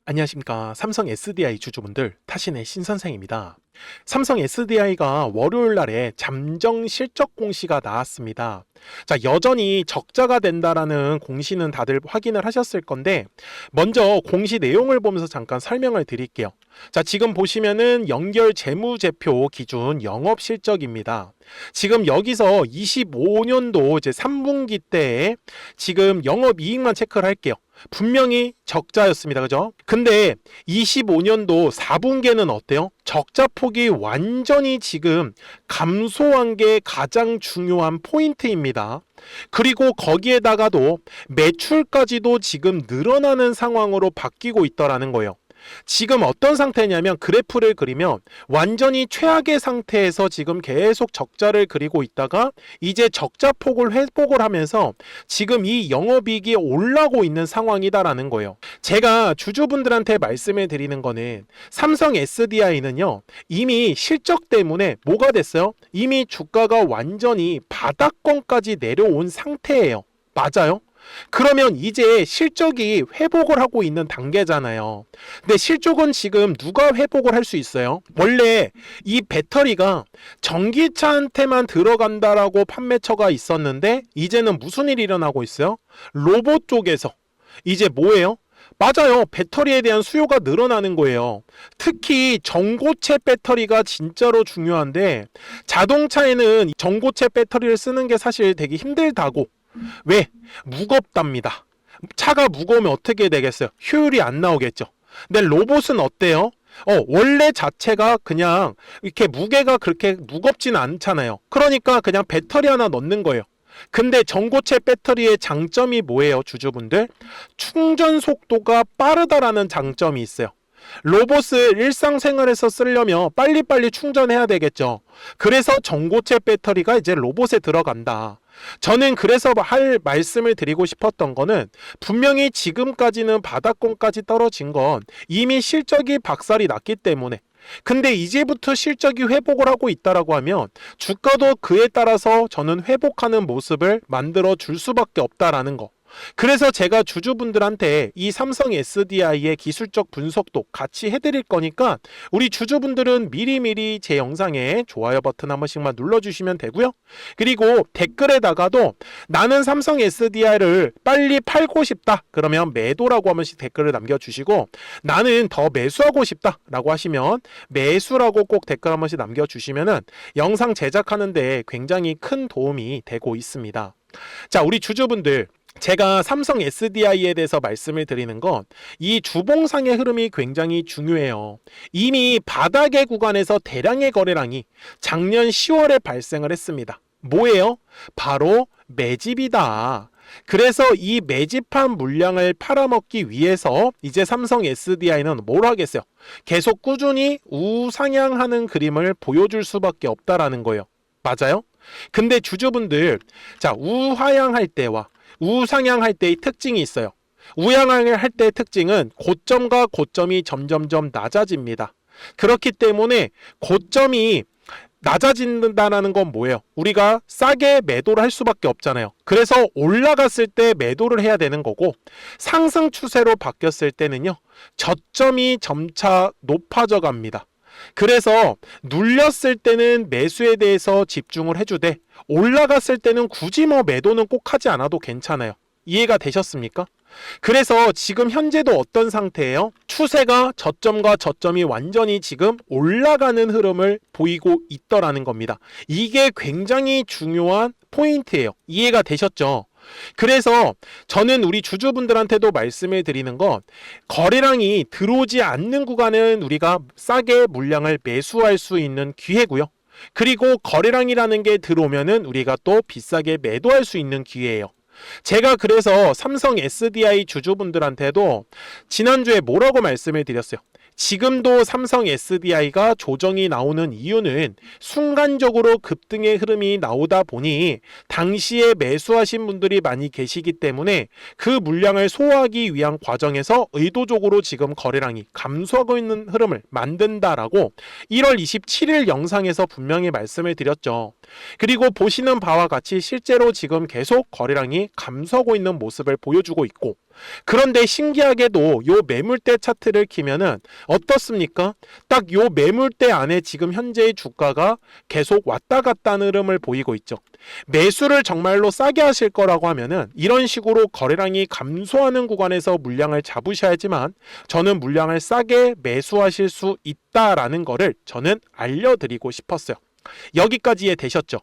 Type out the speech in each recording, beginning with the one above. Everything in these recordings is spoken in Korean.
안녕하십니까. 삼성 SDI 주주분들, 타신의 신선생입니다. 삼성 SDI가 월요일 날에 잠정 실적 공시가 나왔습니다. 자, 여전히 적자가 된다라는 공시는 다들 확인을 하셨을 건데, 먼저 공시 내용을 보면서 잠깐 설명을 드릴게요. 자, 지금 보시면은 연결 재무제표 기준 영업 실적입니다. 지금 여기서 25년도 이제 3분기 때에 지금 영업 이익만 체크를 할게요. 분명히 적자였습니다. 그죠? 근데 25년도 4분기에는 어때요? 적자 폭이 완전히 지금 감소한 게 가장 중요한 포인트입니다. 그리고 거기에다가도 매출까지도 지금 늘어나는 상황으로 바뀌고 있더라는 거예요. 지금 어떤 상태냐면 그래프를 그리면 완전히 최악의 상태에서 지금 계속 적자를 그리고 있다가 이제 적자 폭을 회복을 하면서 지금 이 영업이익이 올라오고 있는 상황이다라는 거예요. 제가 주주분들한테 말씀을 드리는 거는 삼성 SDI는요, 이미 실적 때문에 뭐가 됐어요? 이미 주가가 완전히 바닥권까지 내려온 상태예요. 맞아요? 그러면 이제 실적이 회복을 하고 있는 단계잖아요. 근데 실적은 지금 누가 회복을 할 수 있어요? 원래 이 배터리가 전기차한테만 들어간다라고 판매처가 있었는데 이제는 무슨 일이 일어나고 있어요? 로봇 쪽에서 이제 뭐예요? 맞아요. 배터리에 대한 수요가 늘어나는 거예요. 특히 전고체 배터리가 진짜로 중요한데 자동차에는 전고체 배터리를 쓰는 게 사실 되게 힘들다고. 왜? 무겁답니다. 차가 무거우면 어떻게 되겠어요? 효율이 안 나오겠죠. 근데 로봇은 어때요? 원래 자체가 그냥 이렇게 무게가 그렇게 무겁지는 않잖아요. 그러니까 그냥 배터리 하나 넣는 거예요. 근데 전고체 배터리의 장점이 뭐예요, 주주분들? 충전 속도가 빠르다라는 장점이 있어요. 로봇을 일상생활에서 쓰려면 빨리빨리 충전해야 되겠죠. 그래서 전고체 배터리가 이제 로봇에 들어간다. 저는 그래서 할 말씀을 드리고 싶었던 거는 분명히 지금까지는 바닥권까지 떨어진 건 이미 실적이 박살이 났기 때문에, 근데 이제부터 실적이 회복을 하고 있다라고 하면 주가도 그에 따라서 저는 회복하는 모습을 만들어 줄 수밖에 없다라는 거. 그래서 제가 주주분들한테 이 삼성 SDI의 기술적 분석도 같이 해드릴 거니까 우리 주주분들은 미리미리 제 영상에 좋아요 버튼 한 번씩만 눌러주시면 되고요. 그리고 댓글에다가도 나는 삼성 SDI를 빨리 팔고 싶다 그러면 매도라고 한 번씩 댓글을 남겨주시고, 나는 더 매수하고 싶다 라고 하시면 매수라고 꼭 댓글 한 번씩 남겨주시면은 영상 제작하는데 굉장히 큰 도움이 되고 있습니다. 자, 우리 주주분들, 제가 삼성 SDI에 대해서 말씀을 드리는 건 이 주봉상의 흐름이 굉장히 중요해요. 이미 바닥의 구간에서 대량의 거래량이 작년 10월에 발생을 했습니다. 뭐예요? 바로 매집이다. 그래서 이 매집한 물량을 팔아먹기 위해서 이제 삼성 SDI는 뭘 하겠어요? 계속 꾸준히 우상향하는 그림을 보여줄 수밖에 없다라는 거예요. 맞아요? 근데 주주분들, 자, 우하향할 때와 우상향할 때의 특징이 있어요. 우상향을 할 때의 특징은 고점과 고점이 점점점 낮아집니다. 그렇기 때문에 고점이 낮아진다는 건 뭐예요? 우리가 싸게 매도를 할 수밖에 없잖아요. 그래서 올라갔을 때 매도를 해야 되는 거고, 상승 추세로 바뀌었을 때는요, 저점이 점차 높아져 갑니다. 그래서 눌렸을 때는 매수에 대해서 집중을 해주되 올라갔을 때는 굳이 매도는 꼭 하지 않아도 괜찮아요. 이해가 되셨습니까? 그래서 지금 현재도 어떤 상태예요? 추세가 저점과 저점이 완전히 지금 올라가는 흐름을 보이고 있더라는 겁니다. 이게 굉장히 중요한 포인트예요. 이해가 되셨죠? 그래서 저는 우리 주주분들한테도 말씀을 드리는 건 거래량이 들어오지 않는 구간은 우리가 싸게 물량을 매수할 수 있는 기회고요. 그리고 거래량이라는 게 들어오면은 우리가 또 비싸게 매도할 수 있는 기회예요. 제가 그래서 삼성 SDI 주주분들한테도 지난주에 뭐라고 말씀을 드렸어요? 지금도 삼성 SDI가 조정이 나오는 이유는 순간적으로 급등의 흐름이 나오다 보니 당시에 매수하신 분들이 많이 계시기 때문에 그 물량을 소화하기 위한 과정에서 의도적으로 지금 거래량이 감소하고 있는 흐름을 만든다라고 1월 27일 영상에서 분명히 말씀을 드렸죠. 그리고 보시는 바와 같이 실제로 지금 계속 거래량이 감소하고 있는 모습을 보여주고 있고, 그런데 신기하게도 요 매물대 차트를 키면은 어떻습니까? 딱 요 매물대 안에 지금 현재의 주가가 계속 왔다 갔다 하는 흐름을 보이고 있죠. 매수를 정말로 싸게 하실 거라고 하면은 이런 식으로 거래량이 감소하는 구간에서 물량을 잡으셔야지만 저는 물량을 싸게 매수하실 수 있다라는 거를 저는 알려드리고 싶었어요. 여기까지 이해되셨죠?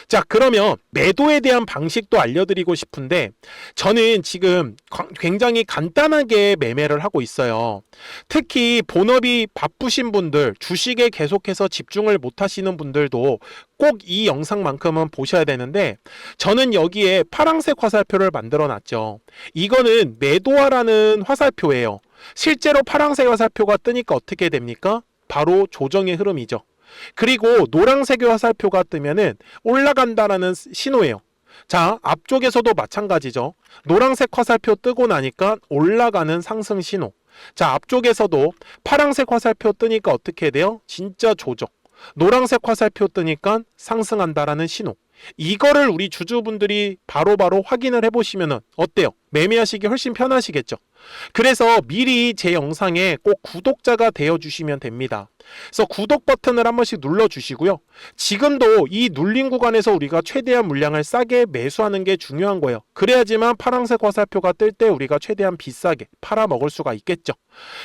자, 그러면 매도에 대한 방식도 알려드리고 싶은데, 저는 지금 굉장히 간단하게 매매를 하고 있어요. 특히 본업이 바쁘신 분들, 주식에 계속해서 집중을 못 하시는 분들도 꼭 이 영상만큼은 보셔야 되는데, 저는 여기에 파란색 화살표를 만들어 놨죠. 이거는 매도하라는 화살표예요. 실제로 파란색 화살표가 뜨니까 어떻게 됩니까? 바로 조정의 흐름이죠. 그리고 노란색의 화살표가 뜨면은 올라간다라는 신호예요. 자, 앞쪽에서도 마찬가지죠. 노란색 화살표 뜨고 나니까 올라가는 상승 신호. 자, 앞쪽에서도 파란색 화살표 뜨니까 어떻게 돼요? 진짜 조정. 노란색 화살표 뜨니까 상승한다라는 신호. 이거를 우리 주주분들이 바로바로 확인을 해보시면 어때요? 매매하시기 훨씬 편하시겠죠? 그래서 미리 제 영상에 꼭 구독자가 되어주시면 됩니다. 그래서 구독 버튼을 한 번씩 눌러주시고요. 지금도 이 눌린 구간에서 우리가 최대한 물량을 싸게 매수하는 게 중요한 거예요. 그래야지만 파란색 화살표가 뜰 때 우리가 최대한 비싸게 팔아먹을 수가 있겠죠.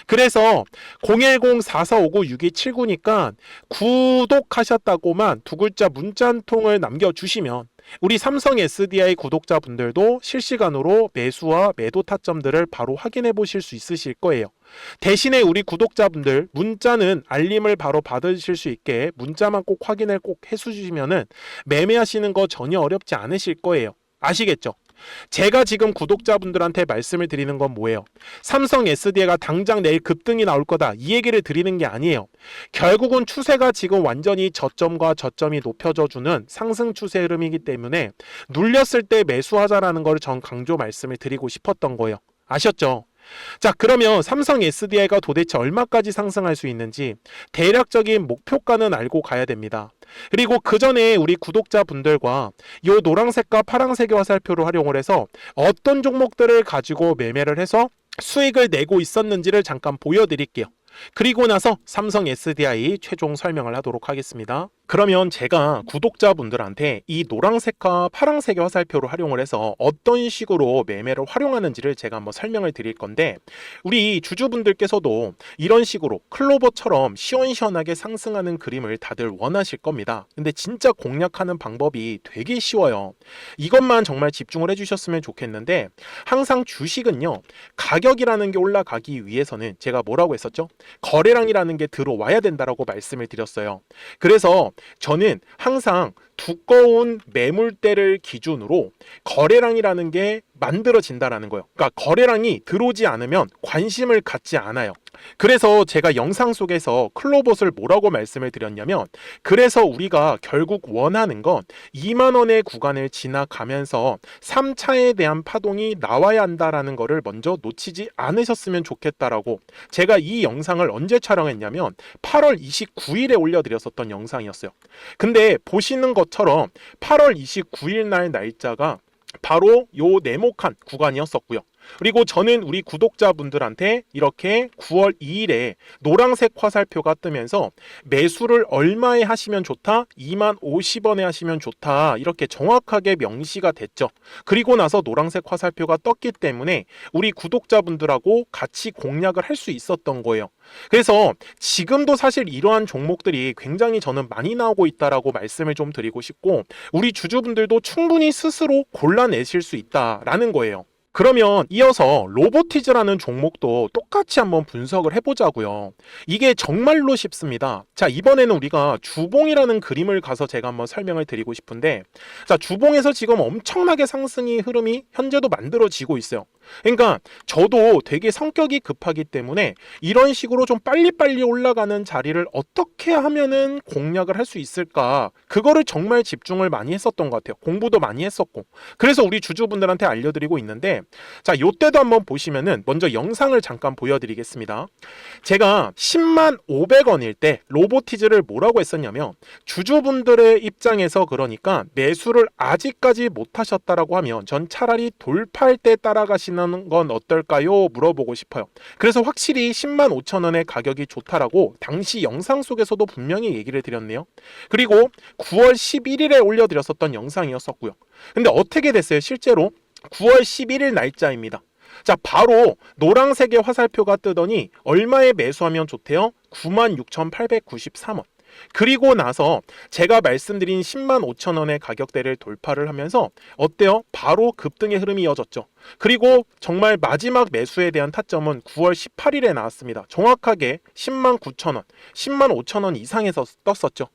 그래서 010-4459-6279니까 구독하셨다고만 두 글자 문자 한 통을 남겨주시면 우리 삼성 SDI 구독자분들도 실시간으로 매수와 매도 타점들을 바로 확인해 보실 수 있으실 거예요. 대신에 우리 구독자분들 문자는 알림을 바로 받으실 수 있게 문자만 꼭 확인을 꼭 해주시면은 매매하시는 거 전혀 어렵지 않으실 거예요. 아시겠죠? 제가 지금 구독자분들한테 말씀을 드리는 건 뭐예요? 삼성 SDI가 당장 내일 급등이 나올 거다, 이 얘기를 드리는 게 아니에요. 결국은 추세가 지금 완전히 저점과 저점이 높여져주는 상승 추세 흐름이기 때문에 눌렸을 때 매수하자라는 걸 전 강조 말씀을 드리고 싶었던 거예요. 아셨죠? 자, 그러면 삼성 SDI가 도대체 얼마까지 상승할 수 있는지 대략적인 목표가는 알고 가야 됩니다. 그리고 그 전에 우리 구독자분들과 이 노란색과 파란색의 화살표를 활용을 해서 어떤 종목들을 가지고 매매를 해서 수익을 내고 있었는지를 잠깐 보여드릴게요. 그리고 나서 삼성 SDI 최종 설명을 하도록 하겠습니다. 그러면 제가 구독자분들한테 이 노란색과 파란색의 화살표를 활용을 해서 어떤 식으로 매매를 활용하는지를 제가 한번 설명을 드릴 건데, 우리 주주분들께서도 이런 식으로 클로버처럼 시원시원하게 상승하는 그림을 다들 원하실 겁니다. 근데 진짜 공략하는 방법이 되게 쉬워요. 이것만 정말 집중을 해주셨으면 좋겠는데, 항상 주식은요, 가격이라는 게 올라가기 위해서는 제가 뭐라고 했었죠? 거래량이라는 게 들어와야 된다라고 말씀을 드렸어요. 그래서 저는 항상 두꺼운 매물대를 기준으로 거래량이라는 게 만들어진다라는 거예요. 그러니까 거래량이 들어오지 않으면 관심을 갖지 않아요. 그래서 제가 영상 속에서 클로봇을 뭐라고 말씀을 드렸냐면, 그래서 우리가 결국 원하는 건 2만 원의 구간을 지나가면서 3차에 대한 파동이 나와야 한다라는 거를 먼저 놓치지 않으셨으면 좋겠다라고 제가 이 영상을 언제 촬영했냐면 8월 29일에 올려드렸었던 영상이었어요. 근데 보시는 것처럼 8월 29일 날 날짜가 바로 요 네모칸 구간이었었고요. 그리고 저는 우리 구독자분들한테 이렇게 9월 2일에 노란색 화살표가 뜨면서 매수를 얼마에 하시면 좋다? 2만 50원에 하시면 좋다, 이렇게 정확하게 명시가 됐죠. 그리고 나서 노란색 화살표가 떴기 때문에 우리 구독자분들하고 같이 공략을 할 수 있었던 거예요. 그래서 지금도 사실 이러한 종목들이 굉장히 저는 많이 나오고 있다라고 말씀을 좀 드리고 싶고, 우리 주주분들도 충분히 스스로 골라내실 수 있다라는 거예요. 그러면 이어서 로보티즈라는 종목도 똑같이 한번 분석을 해보자고요. 이게 정말로 쉽습니다. 자, 이번에는 우리가 주봉이라는 그림을 가서 제가 한번 설명을 드리고 싶은데, 자, 주봉에서 지금 엄청나게 상승의 흐름이 현재도 만들어지고 있어요. 그러니까 저도 되게 성격이 급하기 때문에 이런 식으로 좀 빨리빨리 올라가는 자리를 어떻게 하면은 공략을 할 수 있을까, 그거를 정말 집중을 많이 했었던 것 같아요. 공부도 많이 했었고. 그래서 우리 주주분들한테 알려드리고 있는데, 자, 요때도 한번 보시면은 먼저 영상을 잠깐 보여드리겠습니다. 제가 10만 500원일 때 로보티즈를 뭐라고 했었냐면, 주주분들의 입장에서 그러니까 매수를 아직까지 못 하셨다라고 하면 전 차라리 돌파할 때 따라가시는 건 어떨까요? 물어보고 싶어요. 그래서 확실히 10만 5천 원의 가격이 좋다라고 당시 영상 속에서도 분명히 얘기를 드렸네요. 그리고 9월 11일에 올려드렸었던 영상이었었고요. 근데 어떻게 됐어요? 실제로 9월 11일 날짜입니다. 자, 바로 노란색의 화살표가 뜨더니 얼마에 매수하면 좋대요? 96,893원. 그리고 나서 제가 말씀드린 10만 5천 원의 가격대를 돌파를 하면서 어때요? 바로 급등의 흐름이 이어졌죠. 그리고 정말 마지막 매수에 대한 타점은 9월 18일에 나왔습니다. 정확하게 10만 9천 원, 10만 5천 원 이상에서 떴었죠.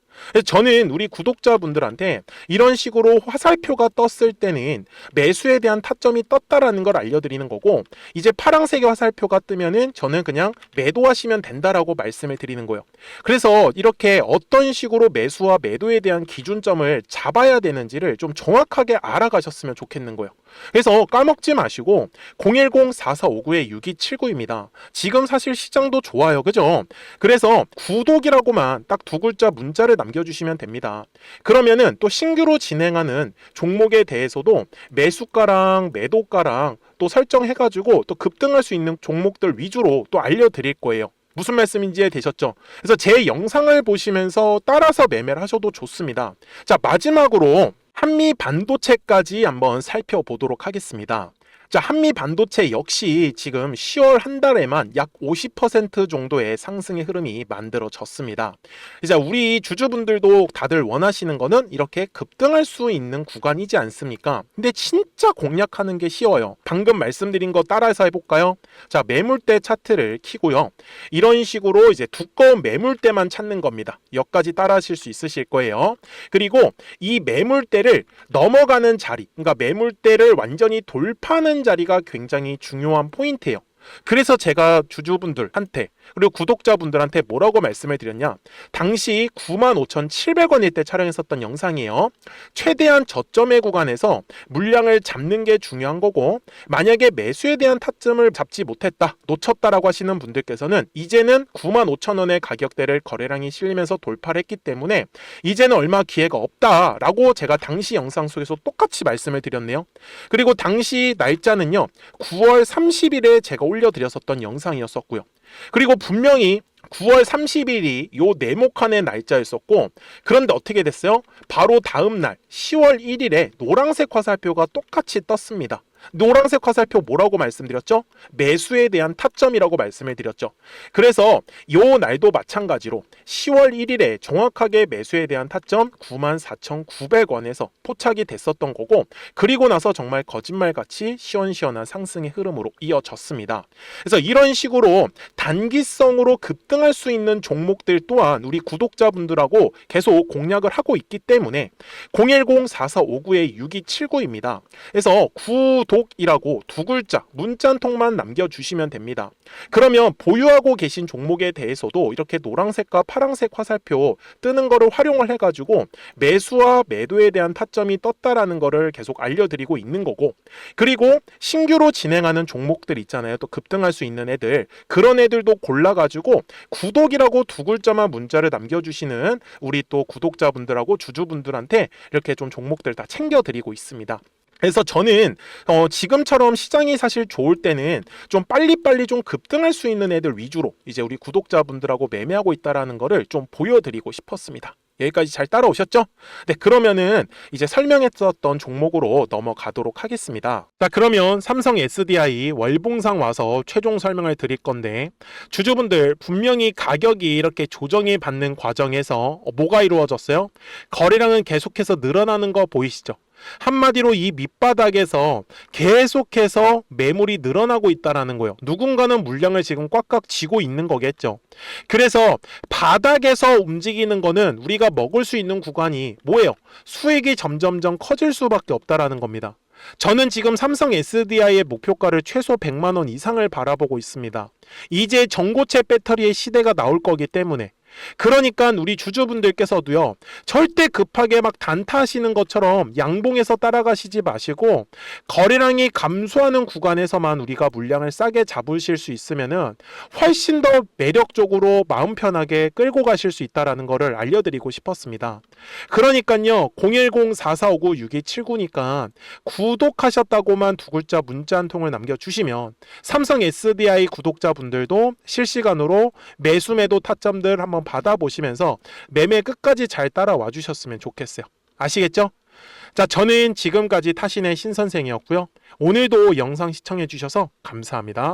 저는 우리 구독자분들한테 이런 식으로 화살표가 떴을 때는 매수에 대한 타점이 떴다라는 걸 알려드리는 거고, 이제 파란색의 화살표가 뜨면은 저는 그냥 매도하시면 된다라고 말씀을 드리는 거예요. 그래서 이렇게 어떤 식으로 매수와 매도에 대한 기준점을 잡아야 되는지를 좀 정확하게 알아가셨으면 좋겠는 거예요. 그래서 까먹지 마시고 010-4459-6279입니다. 지금 사실 시장도 좋아요. 그죠? 그래서 구독이라고만 딱 두 글자 문자를 남겨주시면 됩니다. 그러면은 또 신규로 진행하는 종목에 대해서도 매수가랑 매도가랑 또 설정해가지고 또 급등할 수 있는 종목들 위주로 또 알려드릴 거예요. 무슨 말씀인지 이해되셨죠? 그래서 제 영상을 보시면서 따라서 매매를 하셔도 좋습니다. 자, 마지막으로 한미 반도체까지 한번 살펴보도록 하겠습니다. 자, 한미 반도체 역시 지금 10월 한 달에만 약 50% 정도의 상승의 흐름이 만들어졌습니다. 이제 우리 주주분들도 다들 원하시는 거는 이렇게 급등할 수 있는 구간이지 않습니까? 근데 진짜 공략하는 게 쉬워요. 방금 말씀드린 거 따라해서 해볼까요? 자, 매물대 차트를 키고요. 이런 식으로 이제 두꺼운 매물대만 찾는 겁니다. 여기까지 따라하실 수 있으실 거예요. 그리고 이 매물대를 넘어가는 자리, 그러니까 매물대를 완전히 돌파하는 자리가 굉장히 중요한 포인트예요. 그래서 제가 주주분들한테 그리고 구독자분들한테 뭐라고 말씀을 드렸냐, 당시 95,700원일 때 촬영했었던 영상이에요. 최대한 저점의 구간에서 물량을 잡는 게 중요한 거고, 만약에 매수에 대한 타점을 잡지 못했다, 놓쳤다라고 하시는 분들께서는 이제는 95,000원의 가격대를 거래량이 실리면서 돌파를 했기 때문에 이제는 얼마 기회가 없다라고 제가 당시 영상 속에서 똑같이 말씀을 드렸네요. 그리고 당시 날짜는요, 9월 30일에 제가 올려드렸었던 영상이었었고요. 그리고 분명히 9월 30일이 요 네모칸의 날짜였었고, 그런데 어떻게 됐어요? 바로 다음 날 10월 1일에 노란색 화살표가 똑같이 떴습니다. 노란색 화살표 뭐라고 말씀드렸죠? 매수에 대한 타점이라고 말씀을 드렸죠. 그래서 요 날도 마찬가지로 10월 1일에 정확하게 매수에 대한 타점 94,900원에서 포착이 됐었던 거고, 그리고 나서 정말 거짓말같이 시원시원한 상승의 흐름으로 이어졌습니다. 그래서 이런 식으로 단기성으로 급등할 수 있는 종목들 또한 우리 구독자분들하고 계속 공략을 하고 있기 때문에 010-4459-6279입니다. 그래서 구독이라고 두 글자 문자 한 통만 남겨주시면 됩니다. 그러면 보유하고 계신 종목에 대해서도 이렇게 노란색과 파란색 화살표 뜨는 거를 활용을 해가지고 매수와 매도에 대한 타점이 떴다라는 거를 계속 알려드리고 있는 거고, 그리고 신규로 진행하는 종목들 있잖아요. 또 급등할 수 있는 애들, 그런 애들도 골라가지고 구독이라고 두 글자만 문자를 남겨주시는 우리 또 구독자분들하고 주주분들한테 이렇게 좀 종목들 다 챙겨드리고 있습니다. 그래서 저는 지금처럼 시장이 사실 좋을 때는 좀 빨리빨리 좀 급등할 수 있는 애들 위주로 이제 우리 구독자분들하고 매매하고 있다라는 거를 좀 보여드리고 싶었습니다. 여기까지 잘 따라오셨죠? 네, 그러면은 이제 설명했었던 종목으로 넘어가도록 하겠습니다. 자, 그러면 삼성 SDI 월봉상 와서 최종 설명을 드릴 건데, 주주분들 분명히 가격이 이렇게 조정이 받는 과정에서 뭐가 이루어졌어요? 거래량은 계속해서 늘어나는 거 보이시죠? 한마디로 이 밑바닥에서 계속해서 매물이 늘어나고 있다라는 거예요. 누군가는 물량을 지금 꽉꽉 쥐고 있는 거겠죠. 그래서 바닥에서 움직이는 거는 우리가 먹을 수 있는 구간이 뭐예요? 수익이 점점점 커질 수밖에 없다라는 겁니다. 저는 지금 삼성 SDI의 목표가를 최소 100만 원 이상을 바라보고 있습니다. 이제 전고체 배터리의 시대가 나올 거기 때문에, 그러니까 우리 주주분들께서도요, 절대 급하게 막 단타하시는 것처럼 양봉에서 따라가시지 마시고 거래량이 감소하는 구간에서만 우리가 물량을 싸게 잡으실 수 있으면은 훨씬 더 매력적으로 마음 편하게 끌고 가실 수 있다라는 거를 알려드리고 싶었습니다. 그러니까요, 010-4459-6279니까 구독하셨다고만 두 글자 문자 한 통을 남겨주시면 삼성 SDI 구독자분들도 실시간으로 매수 매도 타점들 한번 받아보시면서 매매 끝까지 잘 따라와 주셨으면 좋겠어요. 아시겠죠? 자, 저는 지금까지 타신의 신선생이었고요. 오늘도 영상 시청해 주셔서 감사합니다.